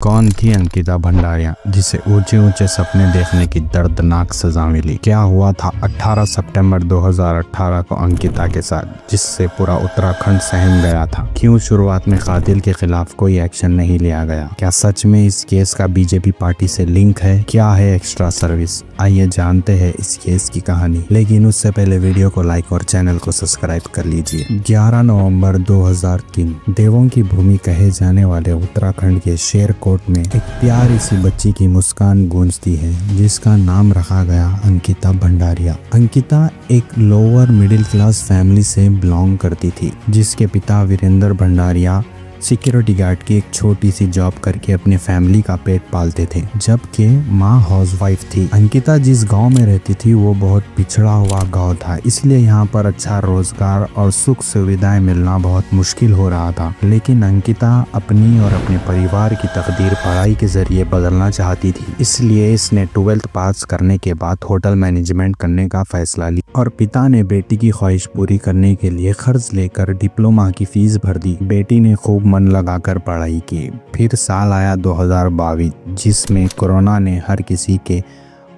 कौन थी अंकिता भंडारिया जिसे ऊंचे ऊंचे सपने देखने की दर्दनाक सजा मिली? क्या हुआ था 18 सितंबर 2018 को अंकिता के साथ जिससे पूरा उत्तराखंड सहम गया था? क्यों शुरुआत में कातिल के खिलाफ कोई एक्शन नहीं लिया गया? क्या सच में इस केस का बीजेपी पार्टी से लिंक है? क्या है एक्स्ट्रा सर्विस? आइए जानते हैं इस केस की कहानी, लेकिन उससे पहले वीडियो को लाइक और चैनल को सब्सक्राइब कर लीजिए। 11 नवंबर 2003 देवों की भूमि कहे जाने वाले उत्तराखंड के शेरकोट में एक प्यारी सी बच्ची की मुस्कान गूंजती है जिसका नाम रखा गया अंकिता भंडारिया। अंकिता एक लोअर मिडिल क्लास फैमिली से बिलोंग करती थी, जिसके पिता वीरेंद्र भंडारिया सिक्योरिटी गार्ड की एक छोटी सी जॉब करके अपने फैमिली का पेट पालते थे, जबकि माँ हाउसवाइफ थी। अंकिता जिस गांव में रहती थी वो बहुत पिछड़ा हुआ गांव था, इसलिए यहाँ पर अच्छा रोजगार और सुख सुविधाएं मिलना बहुत मुश्किल हो रहा था। लेकिन अंकिता अपनी और अपने परिवार की तकदीर पढ़ाई के जरिए बदलना चाहती थी, इसलिए इसने 12th पास करने के बाद होटल मैनेजमेंट करने का फैसला लिया और पिता ने बेटी की ख्वाहिश पूरी करने के लिए कर्ज लेकर डिप्लोमा की फीस भर दी। बेटी ने खूब मन लगाकर पढ़ाई की। फिर साल आया 2022 जिसमें कोरोना ने हर किसी के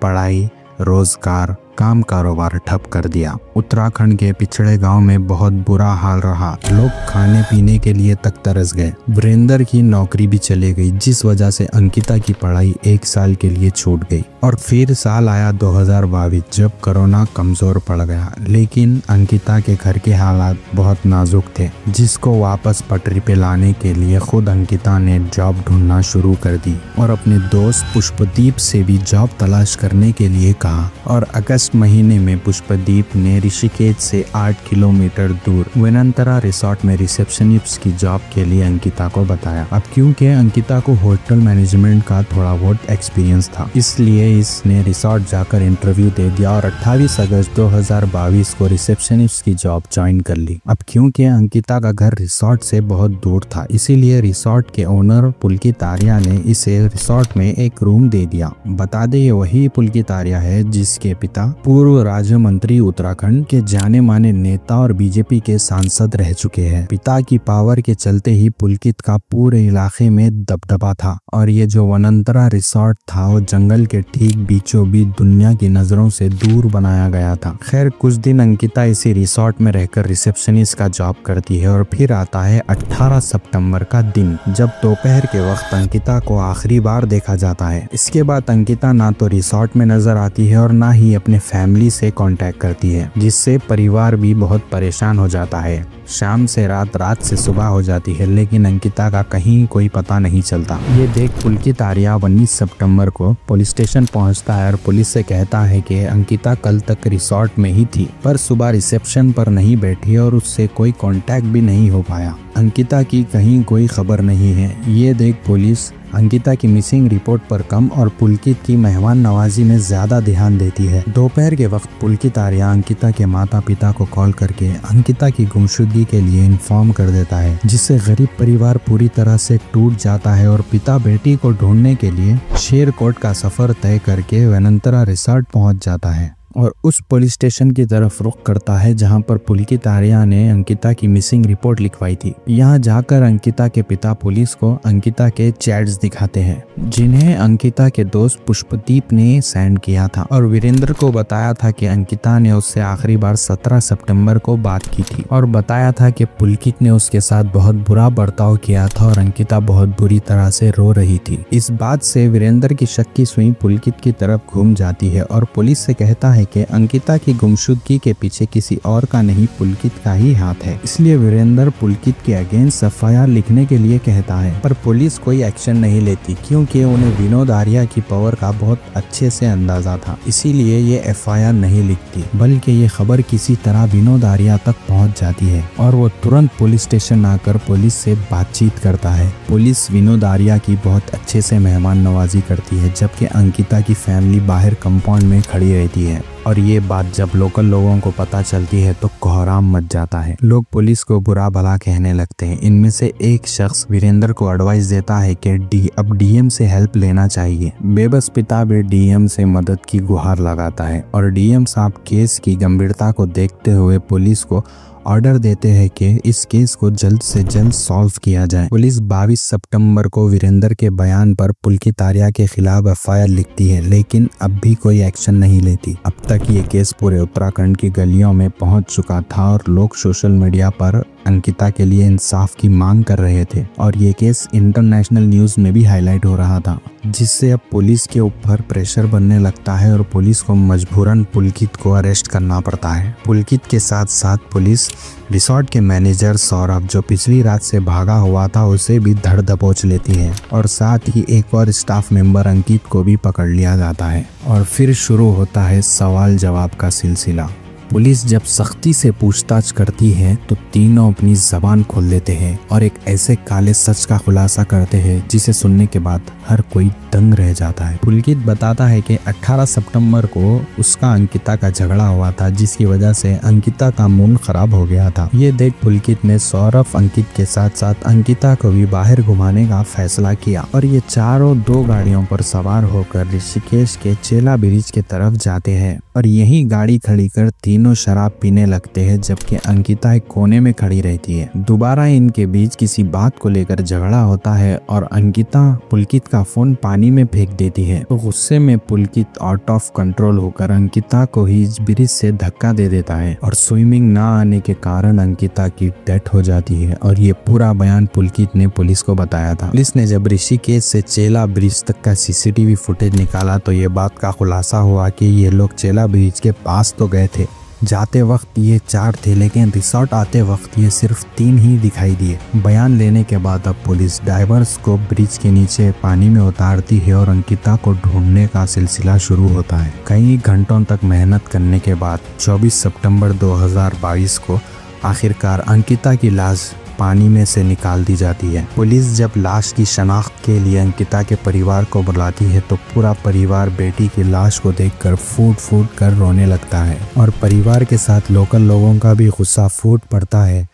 पढ़ाई, रोजगार, काम कारोबार ठप कर दिया। उत्तराखंड के पिछड़े गांव में बहुत बुरा हाल रहा। लोग खाने पीने के लिए तक तरस गए। वीरेंद्र की नौकरी भी चली गई, जिस वजह से अंकिता की पढ़ाई 1 साल के लिए छूट गई। और फिर साल आया 2022 जब कोरोना कमजोर पड़ गया, लेकिन अंकिता के घर के हालात बहुत नाजुक थे, जिसको वापस पटरी पे लाने के लिए खुद अंकिता ने जॉब ढूंढना शुरू कर दी और अपने दोस्त पुष्पदीप से भी जॉब तलाश करने के लिए कहा। और अगस्त महीने में पुष्पदीप ने ऋषिकेश से 8 किलोमीटर दूर वेनंतरा रिसोर्ट में रिसेप्शनिस्ट की जॉब के लिए अंकिता को बताया। अब क्योंकि अंकिता को होटल मैनेजमेंट का थोड़ा बहुत एक्सपीरियंस था, इसलिए इसने रिसोर्ट जाकर इंटरव्यू दे दिया और 28 अगस्त 2022 को रिसेप्शनिस्ट की जॉब ज्वाइन कर ली। अब क्योंकि अंकिता का घर रिसोर्ट से बहुत दूर था, इसीलिए रिसोर्ट के ओनर पुलकित आर्या ने इसे रिसोर्ट में एक रूम दे दिया। बता दे ये वही पुलकित आर्या है जिसके पिता पूर्व राज्य मंत्री, उत्तराखंड के जाने माने नेता और बीजेपी के सांसद रह चुके हैं। पिता की पावर के चलते ही पुलकित का पूरे इलाके में दबदबा था और ये जो वनंतरा रिसोर्ट था वो जंगल के ठीक बीचों बीच दुनिया की नजरों से दूर बनाया गया था। खैर कुछ दिन अंकिता इसी रिसोर्ट में रहकर रिसेप्शनिस्ट का जॉब करती है और फिर आता है 18 सितंबर का दिन, जब दोपहर के वक्त अंकिता को आखिरी बार देखा जाता है। इसके बाद अंकिता ना तो रिसोर्ट में नजर आती है और ना ही अपने फैमिली से कांटेक्ट करती है, जिससे परिवार भी बहुत परेशान हो जाता है। शाम से रात, रात से सुबह हो जाती है, लेकिन अंकिता का कहीं कोई पता नहीं चलता। ये देख पुलकित आर्या 19 सितंबर को पुलिस स्टेशन पहुंचता है और पुलिस से कहता है कि अंकिता कल तक रिसोर्ट में ही थी, पर सुबह रिसेप्शन पर नहीं बैठी और उससे कोई कांटेक्ट भी नहीं हो पाया। अंकिता की कहीं कोई खबर नहीं है। ये देख पुलिस अंकिता की मिसिंग रिपोर्ट पर कम और पुलकित की मेहमान नवाजी में ज्यादा ध्यान देती है। दोपहर के वक्त पुलकित आर्या अंकिता के माता पिता को कॉल करके अंकिता की गुमशुदगी के लिए इन्फॉर्म कर देता है, जिससे गरीब परिवार पूरी तरह से टूट जाता है और पिता बेटी को ढूंढने के लिए शेरकोट का सफर तय करके वेनंतरा रिसोर्ट पहुंच जाता है और उस पुलिस स्टेशन की तरफ रुख करता है जहां पर पुलकित आर्या ने अंकिता की मिसिंग रिपोर्ट लिखवाई थी। यहां जाकर अंकिता के पिता पुलिस को अंकिता के चैट्स दिखाते हैं, जिन्हें अंकिता के दोस्त पुष्पदीप ने सेंड किया था और वीरेंद्र को बताया था कि अंकिता ने उससे आखिरी बार 17 सितंबर को बात की थी और बताया था कि पुलकित ने उसके साथ बहुत बुरा बर्ताव किया था और अंकिता बहुत बुरी तरह से रो रही थी। इस बात से वीरेंद्र की शक की सुई पुलकित की तरफ घूम जाती है और पुलिस से कहता है कि अंकिता की गुमशुदगी के पीछे किसी और का नहीं पुलकित का ही हाथ है। इसलिए वीरेंद्र पुलकित के अगेंस्ट एफआईआर लिखने के लिए कहता है, पर पुलिस कोई एक्शन नहीं लेती क्योंकि उन्हें विनोद आर्या की पावर का बहुत अच्छे से अंदाजा था। इसीलिए ये एफआईआर नहीं लिखती, बल्कि ये खबर किसी तरह विनोद आर्या तक पहुंच जाती है और वो तुरंत पुलिस स्टेशन आकर पुलिस से बातचीत करता है। पुलिस विनोद आर्या की बहुत अच्छे से मेहमान नवाजी करती है, जबकि अंकिता की फैमिली बाहर कंपाउंड में खड़ी रहती है। और ये बात जब लोकल लोगों को पता चलती है तो कोहराम मच जाता है। लोग पुलिस को बुरा भला कहने लगते हैं। इनमें से एक शख्स वीरेंद्र को एडवाइस देता है कि अब डीएम से हेल्प लेना चाहिए। बेबस पिता भी डीएम से मदद की गुहार लगाता है और डीएम साहब केस की गंभीरता को देखते हुए पुलिस को ऑर्डर देते हैं कि इस केस को जल्द से जल्द सॉल्व किया जाए। पुलिस 22 सितंबर को वीरेंद्र के बयान पर पुलकित आर्या के खिलाफ एफआईआर लिखती है, लेकिन अब भी कोई एक्शन नहीं लेती। अब तक ये केस पूरे उत्तराखंड की गलियों में पहुंच चुका था और लोग सोशल मीडिया पर अंकिता के लिए इंसाफ की मांग कर रहे थे और ये केस इंटरनेशनल न्यूज में भी हाईलाइट हो रहा था, जिससे अब पुलिस के ऊपर प्रेशर बनने लगता है और पुलिस को मजबूरन पुलकित को अरेस्ट करना पड़ता है। पुलकित के साथ साथ पुलिस रिसोर्ट के मैनेजर सौरभ, जो पिछली रात से भागा हुआ था, उसे भी धर दबोच लेती है और साथ ही एक और स्टाफ मेंबर अंकित को भी पकड़ लिया जाता है और फिर शुरू होता है सवाल जवाब का सिलसिला। पुलिस जब सख्ती से पूछताछ करती है तो तीनों अपनी जबान खोल देते हैं और एक ऐसे काले सच का खुलासा करते हैं जिसे सुनने के बाद हर कोई दंग रह जाता है। पुलकित बताता है कि 18 सितंबर को उसका अंकिता का झगड़ा हुआ था, जिसकी वजह से अंकिता का मूड खराब हो गया था। ये देख पुलकित ने सौरभ, अंकित के साथ साथ अंकिता को भी बाहर घुमाने का फैसला किया और ये चारों 2 गाड़ियों पर सवार होकर ऋषिकेश के चेला ब्रिज की तरफ जाते हैं और यही गाड़ी खड़ी कर तीनों शराब पीने लगते हैं, जबकि अंकिता एक कोने में खड़ी रहती है। दोबारा इनके बीच किसी बात को लेकर झगड़ा होता है और अंकिता पुलकित का फोन पानी में फेंक देती है, तो गुस्से में पुलकित आउट ऑफ कंट्रोल होकर अंकिता को ही ब्रिज से धक्का दे देता है और स्विमिंग ना आने के कारण अंकिता की डेथ हो जाती है। और ये पूरा बयान पुलकित ने पुलिस को बताया था। पुलिस ने जब ऋषिकेश से चेला ब्रिज तक का सीसीटीवी फुटेज निकाला तो ये बात का खुलासा हुआ कि ये लोग चेला ब्रिज के पास तो गए थे, जाते वक्त ये 4 थे, लेकिन रिसोर्ट आते वक्त ये सिर्फ 3 ही दिखाई दिए। बयान लेने के बाद अब पुलिस डाइवर्स को ब्रिज के नीचे पानी में उतारती है और अंकिता को ढूंढने का सिलसिला शुरू होता है। कई घंटों तक मेहनत करने के बाद 24 सितंबर 2022 को आखिरकार अंकिता की लाश पानी में से निकाल दी जाती है। पुलिस जब लाश की शनाख्त के लिए अंकिता के परिवार को बुलाती है तो पूरा परिवार बेटी की लाश को देखकर फूट फूट कर रोने लगता है और परिवार के साथ लोकल लोगों का भी गुस्सा फूट पड़ता है।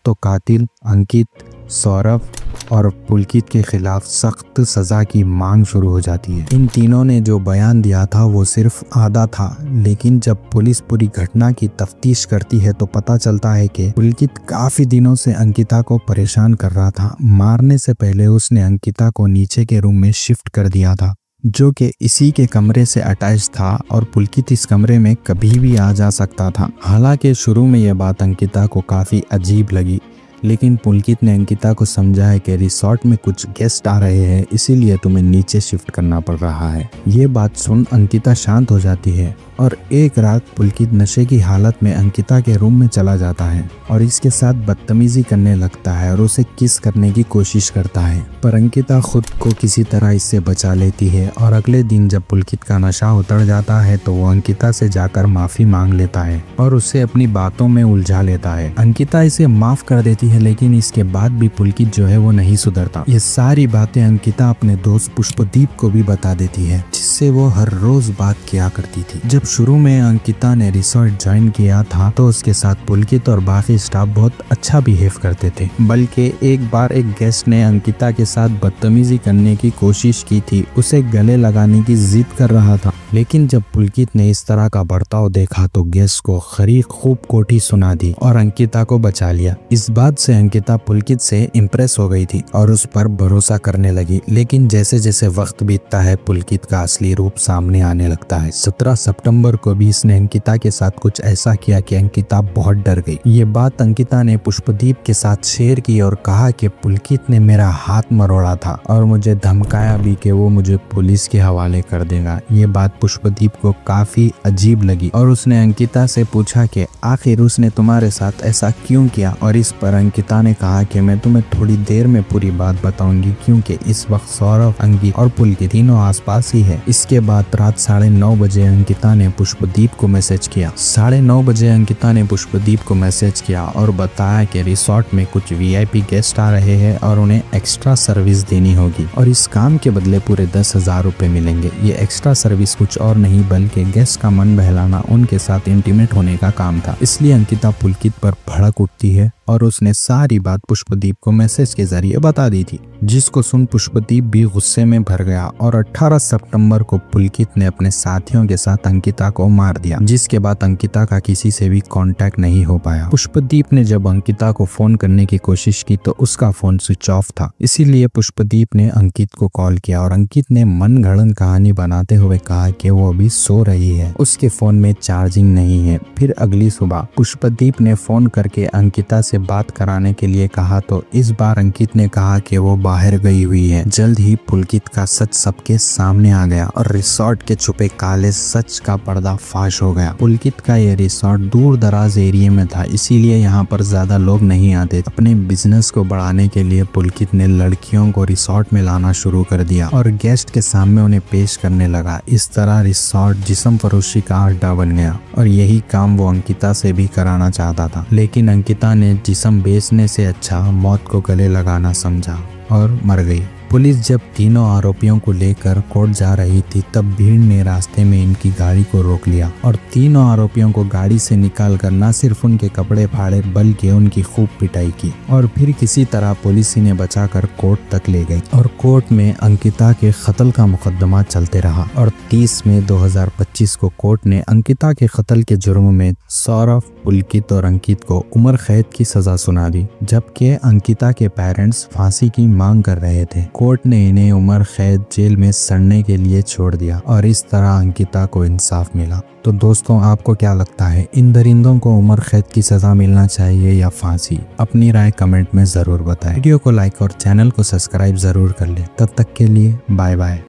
तो कातिल अंकित, सौरभ और पुलकित के खिलाफ सख्त सजा की मांग शुरू हो जाती है। इन तीनों ने जो बयान दिया था वो सिर्फ आधा था, लेकिन जब पुलिस पूरी घटना की तफ्तीश करती है तो पता चलता है कि पुलकित काफी दिनों से अंकिता को परेशान कर रहा था। मारने से पहले उसने अंकिता को नीचे के रूम में शिफ्ट कर दिया था, जो कि इसी के कमरे से अटैच था और पुलकित इस कमरे में कभी भी आ जा सकता था। हालांकि शुरू में यह बात अंकिता को काफी अजीब लगी, लेकिन पुलकित ने अंकिता को समझाया कि रिसोर्ट में कुछ गेस्ट आ रहे हैं, इसीलिए तुम्हें नीचे शिफ्ट करना पड़ रहा है। ये बात सुन अंकिता शांत हो जाती है और एक रात पुलकित नशे की हालत में अंकिता के रूम में चला जाता है और इसके साथ बदतमीजी करने लगता है और उसे किस करने की कोशिश करता है, पर अंकिता खुद को किसी तरह इससे बचा लेती है। और अगले दिन जब पुलकित का नशा उतर जाता है तो वो अंकिता से जाकर माफी मांग लेता है और उसे अपनी बातों में उलझा लेता है। अंकिता इसे माफ कर देती है, लेकिन इसके बाद भी पुलकित जो है वो नहीं सुधरता। ये सारी बातें अंकिता अपने दोस्त पुष्पदीप को भी बता देती है, जिससे वो हर रोज बात किया करती थी। जब शुरू में अंकिता ने रिसोर्ट ज्वाइन किया था तो उसके साथ पुलकित और बाकी स्टाफ बहुत अच्छा बिहेव करते थे, बल्कि एक बार एक गेस्ट ने अंकिता के साथ बदतमीजी करने की कोशिश की थी, उसे गले लगाने की जिद कर रहा था। लेकिन जब पुलकित ने इस तरह का बर्ताव देखा तो गेस्ट को खरी खूब कोठी सुना दी और अंकिता को बचा लिया। इस बात से अंकिता पुलकित से इम्प्रेस हो गई थी और उस पर भरोसा करने लगी। लेकिन जैसे जैसे वक्त बीतता है पुलकित का असली रूप सामने आने लगता है। 17 सितंबर को भी इसने अंकिता के साथ कुछ ऐसा किया कि अंकिता बहुत डर गई। ये बात अंकिता ने पुष्पदीप के साथ शेयर की और कहा कि पुलकित ने मेरा हाथ मरोड़ा था और मुझे धमकाया भी कि वो मुझे पुलिस के हवाले कर देगा। ये बात पुष्पदीप को काफी अजीब लगी और उसने अंकिता से पूछा कि आखिर उसने तुम्हारे साथ ऐसा क्यों किया, और इस पर अंकिता ने कहा कि मैं तुम्हें थोड़ी देर में पूरी बात बताऊंगी, क्योंकि इस वक्त सौरभ, अंकित और पुलकित तीनों आसपास ही है। इसके बाद रात 9:30 बजे अंकिता ने पुष्पदीप को मैसेज किया। 9:30 बजे अंकिता ने पुष्पदीप को मैसेज किया और बताया कि रिसोर्ट में कुछ VIP गेस्ट आ रहे हैं और उन्हें एक्स्ट्रा सर्विस देनी होगी और इस काम के बदले पूरे 10,000 रुपए मिलेंगे। ये एक्स्ट्रा सर्विस कुछ और नहीं बल्कि गेस्ट का मन बहलाना, उनके साथ इंटीमेट होने का काम था। इसलिए अंकिता पुलकित पर भड़क उठती है और उसने सारी बात पुष्पदीप को मैसेज के जरिए बता दी थी, जिसको सुन पुष्पदीप भी गुस्से में भर गया और 18 सितंबर को पुलकित ने अपने साथियों के साथ अंकिता को मार दिया, जिसके बाद अंकिता का किसी से भी कांटेक्ट नहीं हो पाया। पुष्पदीप ने जब अंकिता को फोन करने की कोशिश की तो उसका फोन स्विच ऑफ था, इसीलिए पुष्पदीप ने अंकित को कॉल किया और अंकित ने मनगढ़ंत कहानी बनाते हुए कहा कि वो अभी सो रही है, उसके फोन में चार्जिंग नहीं है। फिर अगली सुबह पुष्पदीप ने फोन करके अंकिता से बात कराने के लिए कहा तो इस बार अंकित ने कहा कि वो बाहर गई हुई है। जल्द ही पुलकित का सच सबके सामने आ गया और रिसोर्ट के छुपे काले सच का पर्दा फाश हो गया। पुलकित का ये रिसोर्ट दूर दराज एरिया में था, इसीलिए यहाँ पर ज्यादा लोग नहीं आते। अपने बिजनेस को बढ़ाने के लिए पुलकित ने लड़कियों को रिसोर्ट में लाना शुरू कर दिया और गेस्ट के सामने उन्हें पेश करने लगा। इस तरह रिसोर्ट जिस्म फरोशी का अड्डा बन गया और यही काम वो अंकिता से भी कराना चाहता था, लेकिन अंकिता ने जिस्म बेचने से अच्छा मौत को गले लगाना समझा और मर गई। पुलिस जब तीनों आरोपियों को लेकर कोर्ट जा रही थी तब भीड़ ने रास्ते में इनकी गाड़ी को रोक लिया और तीनों आरोपियों को गाड़ी से निकालकर न सिर्फ उनके कपड़े फाड़े बल्कि उनकी खूब पिटाई की और फिर किसी तरह पुलिस इन्हें बचाकर कोर्ट तक ले गई और कोर्ट में अंकिता के कत्ल का मुकदमा चलते रहा और 30 मई 2025 को कोर्ट ने अंकिता के कत्ल के जुर्म में सौरभ, पुलकित और अंकित को उम्र कैद की सजा सुना दी, जबकि अंकिता के पेरेंट्स फांसी की मांग कर रहे थे। कोर्ट ने इन्हें उम्र कैद जेल में सड़ने के लिए छोड़ दिया और इस तरह अंकिता को इंसाफ मिला। तो दोस्तों, आपको क्या लगता है, इन दरिंदों को उम्र कैद की सजा मिलना चाहिए या फांसी? अपनी राय कमेंट में जरूर बताएं। वीडियो को लाइक और चैनल को सब्सक्राइब जरूर कर ले। तब तक के लिए बाय बाय।